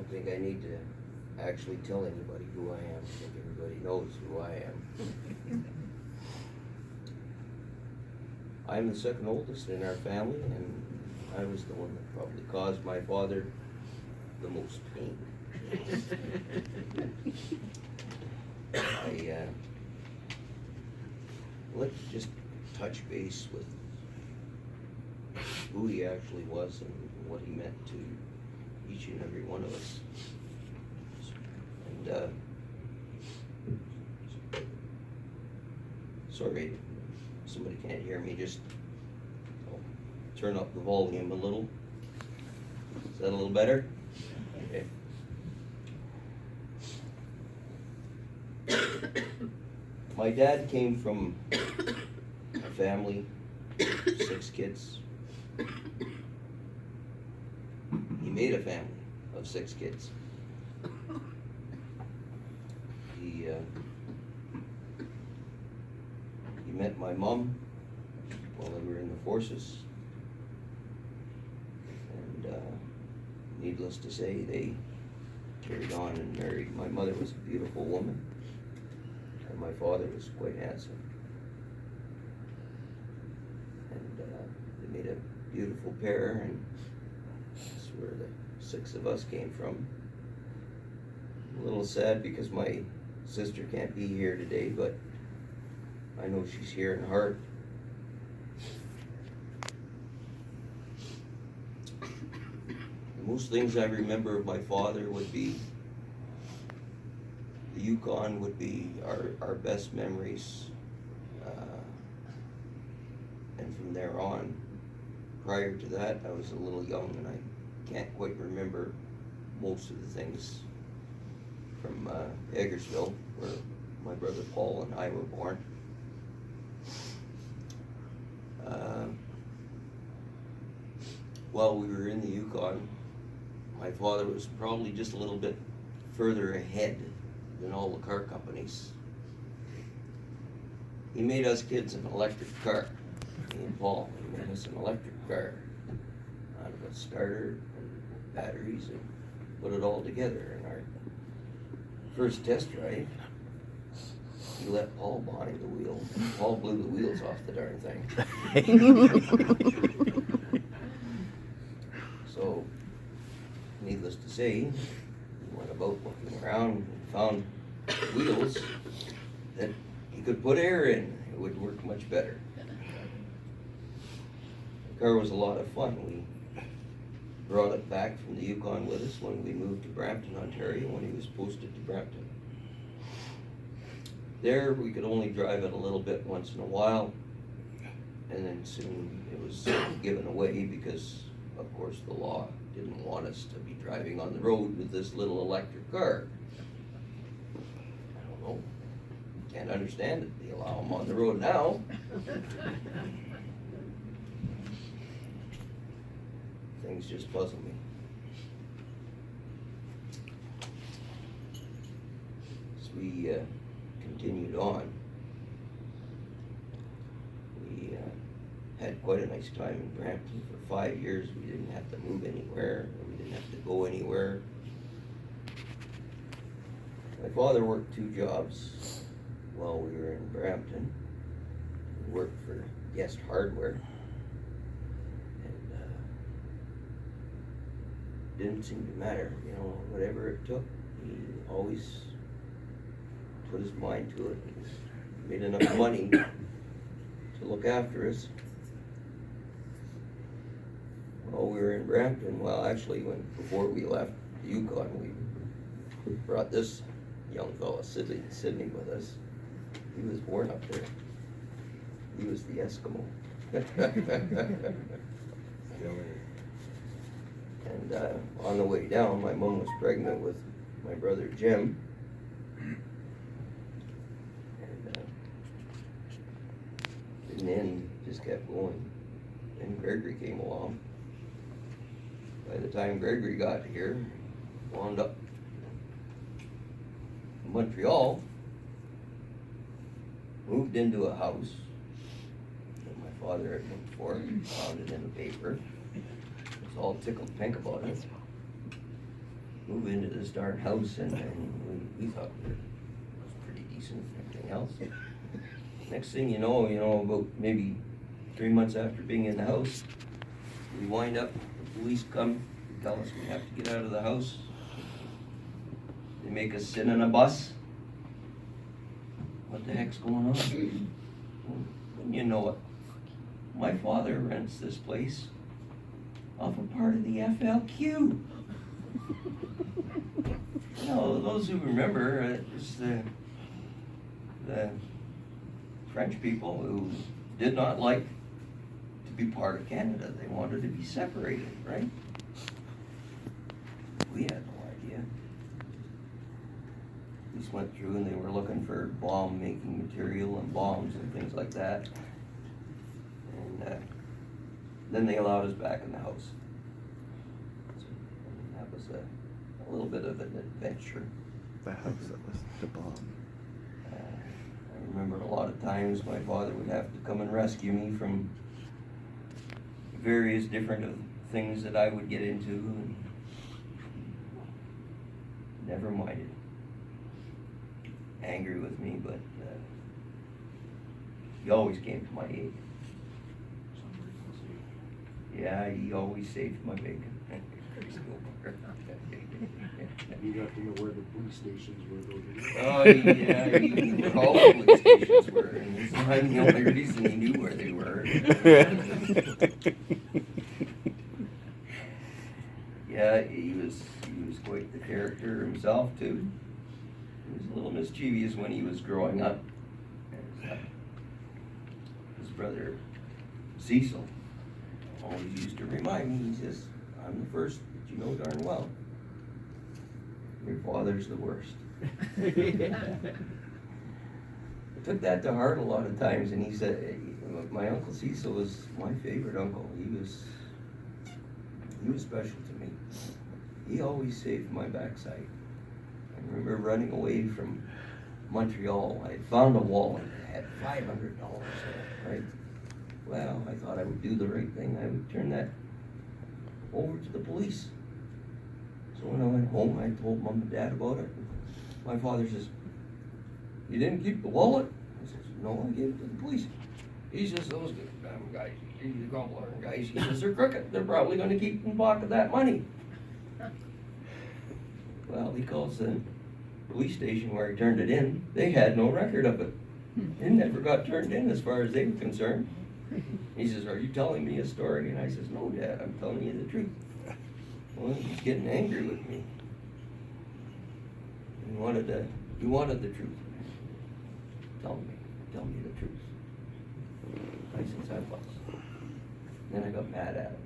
think I need to actually tell anybody who I am. I think everybody knows who I am. I'm the second oldest in our family, and I was the one that probably caused my father the most pain. Let's just touch base with who he actually was and what he meant to each and every one of us. And sorry, somebody can't hear me, just turn up the volume a little. Is that a little better? Okay. My dad came from a family, 6 kids. He made a family of 6 kids. He met my mom while they were in the forces. And needless to say, they carried on and married. My mother was a beautiful woman, and my father was quite handsome. And they made a beautiful pair, and that's where the 6 of us came from. A little sad because my sister can't be here today, but I know she's here in heart. Most things I remember of my father would be the Yukon would be our best memories. And from there on, prior to that, I was a little young and I can't quite remember most of the things from Eggersville, where my brother Paul and I were born. While we were in the Yukon, my father was probably just a little bit further ahead than all the car companies. He made us kids an electric car. Me and Paul, he made us an electric car out of a starter and batteries and put it all together. And our first test drive, he let Paul behind the wheel. Paul blew the wheels off the darn thing. So, needless to say, we went about looking around and found wheels that he could put air in. It would work much better. The car was a lot of fun. We brought it back from the Yukon with us when we moved to Brampton, Ontario, when he was posted to Brampton. There, we could only drive it a little bit once in a while, and then soon it was given away because, of course, the law didn't want us to be driving on the road with this little electric car. I don't know. Can't understand it. They allow them on the road now. Things just puzzle me. As we continued on, we had quite a nice time in Brampton. For 5 years, we didn't have to move anywhere. We didn't have to go anywhere. My father worked 2 jobs while we were in Brampton. He worked for Guest Hardware. And didn't seem to matter, you know, whatever it took. He always put his mind to it. He made enough money to look after us. While we were in Brampton, well, actually, before we left the Yukon, we brought this young fella, Sydney, with us. He was born up there. He was the Eskimo. And on the way down, my mom was pregnant with my brother Jim. And then just kept going. And Gregory came along. By the time Gregory got here, wound up in Montreal, moved into a house that my father had looked for, found it in the paper. Was all tickled pink about it. move into this darn house, and we thought it was pretty decent and everything else. Next thing you know, about maybe 3 months after being in the house, we wind up, the police come, tell us we have to get out of the house. They make us sit in a bus. What the heck's going on? Wouldn't you know it? My father rents this place off a part of the FLQ. Those who remember, it was the French people who did not like to be part of Canada. They wanted to be separated, right? We had no idea. We just went through and they were looking for bomb-making material and bombs and things like that. And then they allowed us back in the house. So, that was a little bit of an adventure. The house that was the bomb. I remember a lot of times my father would have to come and rescue me from various different things that I would get into, and never minded. Angry with me, but he always came to my aid. Yeah, he always saved my bacon. You got to know where the police stations were, though. Oh, yeah, he knew where all the police stations were, and I'm the only reason he knew where they were. Yeah, he was quite the character himself, too. He was a little mischievous when he was growing up. His brother, Cecil, always used to remind me, he says, I'm the first, but you know darn well. Your father's the worst. I took that to heart a lot of times, and he said, my Uncle Cecil was my favorite uncle. He was special to me. He always saved my backside. I remember running away from Montreal. I found a wallet that had $500 in it, right? Well, I thought I would do the right thing. I would turn that over to the police. So when I went home, I told Mom and Dad about it. My father says, you didn't keep the wallet? I says, no, I gave it to the police. He says, those damn guys, these gobbler guys, he says, they're crooked. They're probably going to keep in pocket that money. Well, he calls the police station where he turned it in. They had no record of it. It never got turned in as far as they were concerned. He says, are you telling me a story? And I says, no, Dad, I'm telling you the truth. Well, he's getting angry with me. He wanted the truth. Tell me the truth. I says, I was. Then I got mad at him.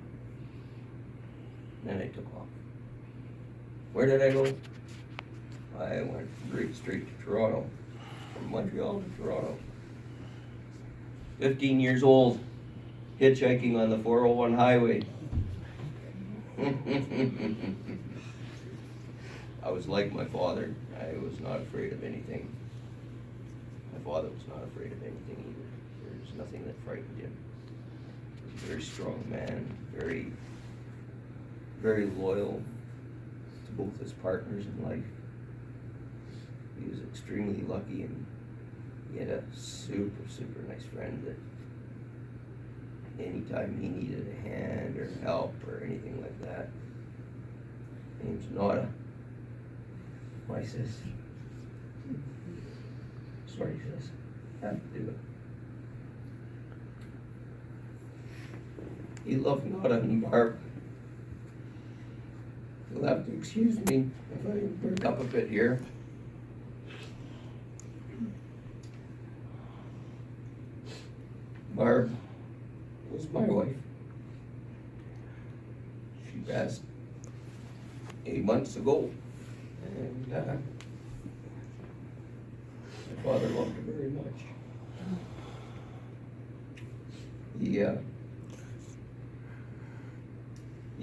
Then I took off. Where did I go? I went straight to Toronto. From Montreal to Toronto. 15 years old, hitchhiking on the 401 highway. I was like my father. I was not afraid of anything. My father was not afraid of anything either. There was nothing that frightened him. He was a very strong man, very, very loyal to both his partners in life. He was extremely lucky, and he had a super nice friend that anytime he needed a hand or help or anything like that. His name's Nada. I says, sorry, sis, I have to do it. He loved Nada and Barb. You'll have to excuse me if I break up a bit here. Barb was my wife. She passed 8 months ago, and my father loved her very much. He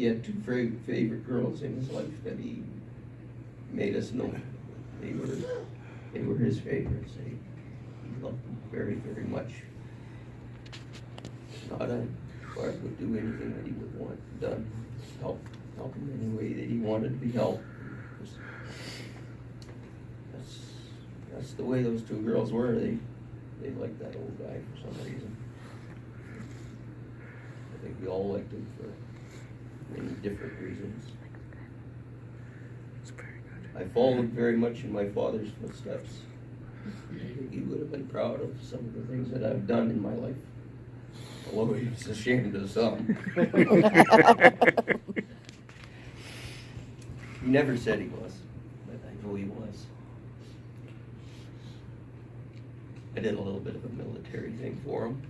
had two favorite girls in his life that he made us know. They were his favorites. He loved them very much. Nada Barb would do anything that he would want done. Help him any way that he wanted to be helped. That's the way those two girls were. They liked that old guy for some reason. I think we all liked him for many different reasons. It's very good. I followed very much in my father's footsteps. I think he would have been proud of some of the things that I've done in my life. Although he was ashamed of some. He never said he was, but I know he was. I did a little bit of a military thing for him.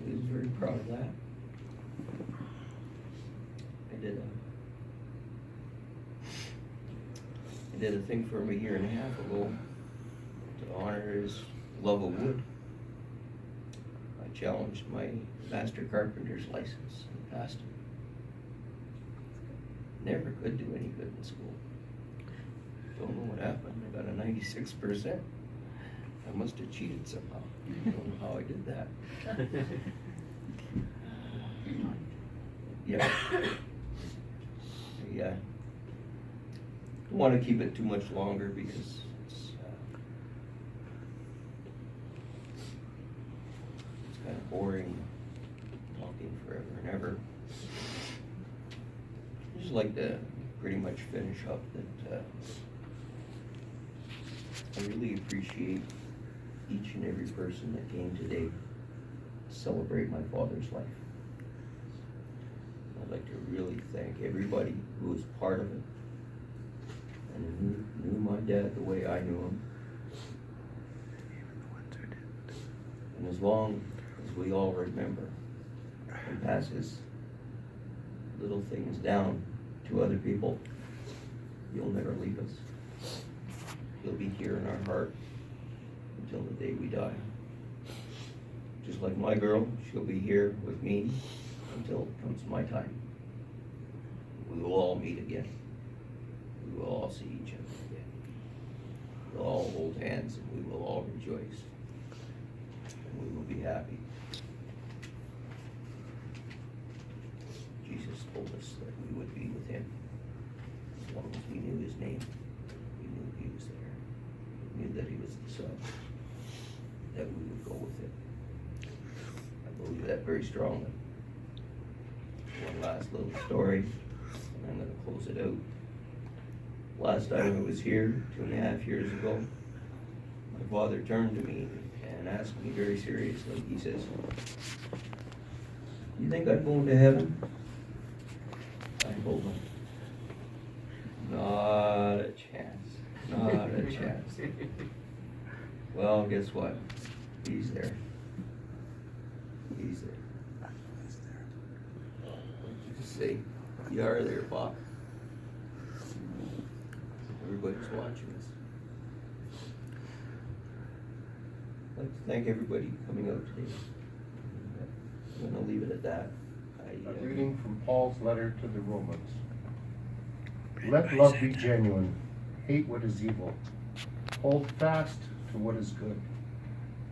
He was very proud of that. I did a thing for him a year and a half ago to honor his love of wood. I challenged my master carpenter's license and passed it. Never could do any good in school. Don't know what happened. I got a 96%. I must have cheated somehow. Don't know how I did that. Yeah. Yeah. Don't want to keep it too much longer because it's kind of boring talking forever and ever. I'd just like to pretty much finish up that I really appreciate each and every person that came today to celebrate my father's life. I'd like to really thank everybody who was part of it and who knew my dad the way I knew him. And as long as we all remember and pass his little things down to other people, he'll never leave us. He'll be here in our heart until the day we die. Just like my girl, she'll be here with me until it comes my time. We will all meet again. We will all see each other again. We'll all hold hands and we will all rejoice. And we will be happy. Jesus told us that we would be with him. As long as we knew his name, we knew he was there. We knew that he was the Son, that we would go with him. I believe that very strongly. One last little story, and I'm going to close it out. Last time I was here, 2.5 years ago, my father turned to me and asked me very seriously. He says, "You think I'm going to heaven?" I told him, "Not a chance, not a chance." Well, guess what? He's there. He's there. Say, you are there, Pop. Everybody's watching us. I'd like to thank everybody coming out today. I'm going to leave it at that. A reading from Paul's letter to the Romans. Let love be genuine. Hate what is evil. Hold fast to what is good.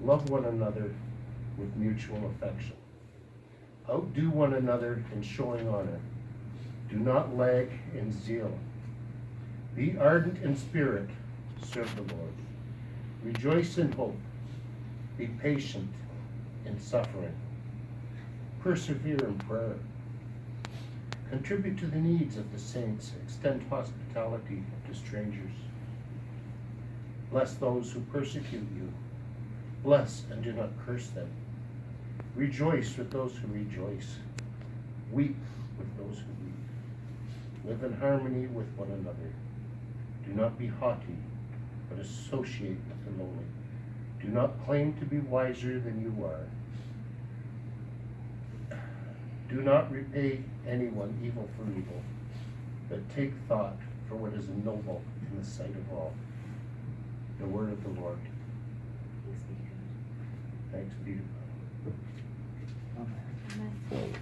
Love one another with mutual affection. Outdo one another in showing honor. Do not lag in zeal. Be ardent in spirit. Serve the Lord. Rejoice in hope. Be patient in suffering. Persevere in prayer. Contribute to the needs of the saints. Extend hospitality to strangers. Bless those who persecute you. Bless and do not curse them. Rejoice with those who rejoice. Weep with those who weep. Live in harmony with one another. Do not be haughty, but associate with the lowly. Do not claim to be wiser than you are. Do not repay anyone evil for evil, but take thought for what is noble in the sight of all. The word of the Lord. Thanks be to God. Amen.